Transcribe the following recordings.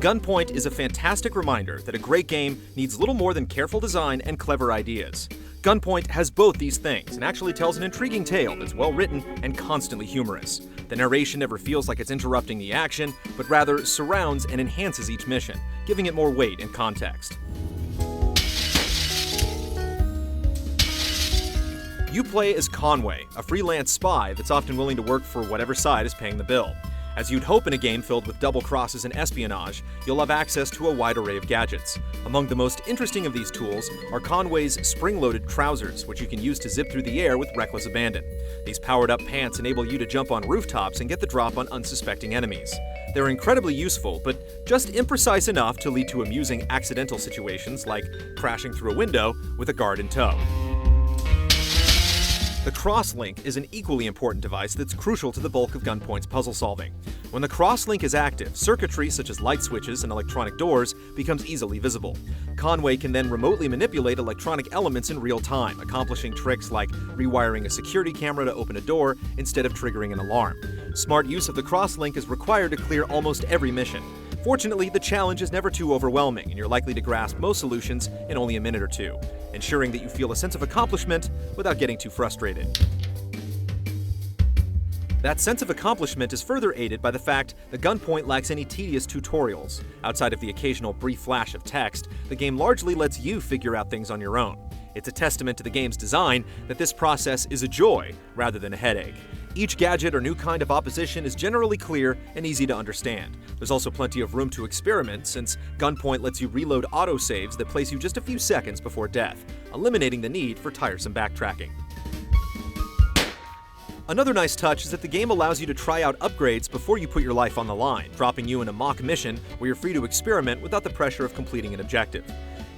Gunpoint is a fantastic reminder that a great game needs little more than careful design and clever ideas. Gunpoint has both these things and actually tells an intriguing tale that's well written and constantly humorous. The narration never feels like it's interrupting the action, but rather surrounds and enhances each mission, giving it more weight and context. You play as Conway, a freelance spy that's often willing to work for whatever side is paying the bill. As you'd hope in a game filled with double crosses and espionage, you'll have access to a wide array of gadgets. Among the most interesting of these tools are Conway's spring-loaded trousers, which you can use to zip through the air with reckless abandon. These powered-up pants enable you to jump on rooftops and get the drop on unsuspecting enemies. They're incredibly useful, but just imprecise enough to lead to amusing accidental situations like crashing through a window with a guard in tow. The crosslink is an equally important device that's crucial to the bulk of Gunpoint's puzzle solving. When the crosslink is active, circuitry such as light switches and electronic doors becomes easily visible. Conway can then remotely manipulate electronic elements in real time, accomplishing tricks like rewiring a security camera to open a door instead of triggering an alarm. Smart use of the crosslink is required to clear almost every mission. Fortunately, the challenge is never too overwhelming, and you're likely to grasp most solutions in only a minute or two, ensuring that you feel a sense of accomplishment without getting too frustrated. That sense of accomplishment is further aided by the fact that Gunpoint lacks any tedious tutorials. Outside of the occasional brief flash of text, the game largely lets you figure out things on your own. It's a testament to the game's design that this process is a joy rather than a headache. Each gadget or new kind of opposition is generally clear and easy to understand. There's also plenty of room to experiment, since Gunpoint lets you reload autosaves that place you just a few seconds before death, eliminating the need for tiresome backtracking. Another nice touch is that the game allows you to try out upgrades before you put your life on the line, dropping you in a mock mission where you're free to experiment without the pressure of completing an objective.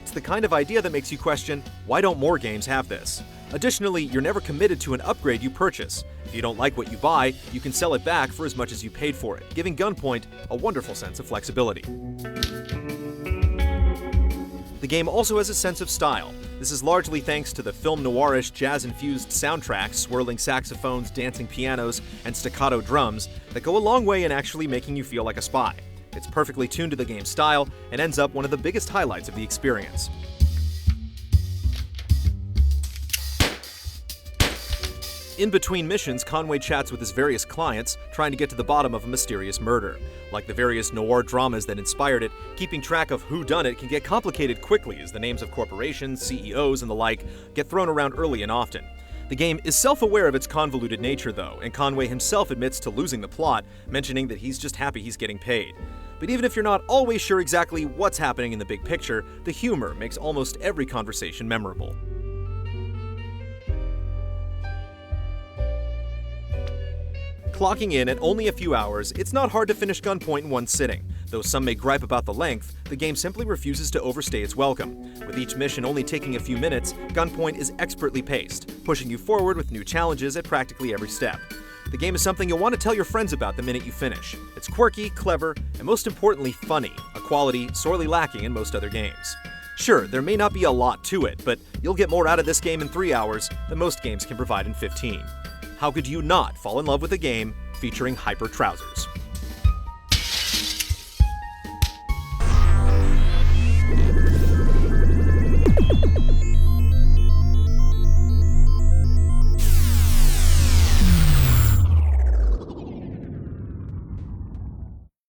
It's the kind of idea that makes you question, why don't more games have this? Additionally, you're never committed to an upgrade you purchase. If you don't like what you buy, you can sell it back for as much as you paid for it, giving Gunpoint a wonderful sense of flexibility. The game also has a sense of style. This is largely thanks to the film noirish, jazz-infused soundtracks, swirling saxophones, dancing pianos, and staccato drums that go a long way in actually making you feel like a spy. It's perfectly tuned to the game's style and ends up one of the biggest highlights of the experience. In between missions, Conway chats with his various clients, trying to get to the bottom of a mysterious murder. Like the various noir dramas that inspired it, keeping track of whodunit can get complicated quickly as the names of corporations, CEOs, and the like get thrown around early and often. The game is self-aware of its convoluted nature, though, and Conway himself admits to losing the plot, mentioning that he's just happy he's getting paid. But even if you're not always sure exactly what's happening in the big picture, the humor makes almost every conversation memorable. Clocking in at only a few hours, it's not hard to finish Gunpoint in one sitting. Though some may gripe about the length, the game simply refuses to overstay its welcome. With each mission only taking a few minutes, Gunpoint is expertly paced, pushing you forward with new challenges at practically every step. The game is something you'll want to tell your friends about the minute you finish. It's quirky, clever, and most importantly funny, a quality sorely lacking in most other games. Sure, there may not be a lot to it, but you'll get more out of this game in 3 hours than most games can provide in 15. How could you not fall in love with a game featuring hyper trousers?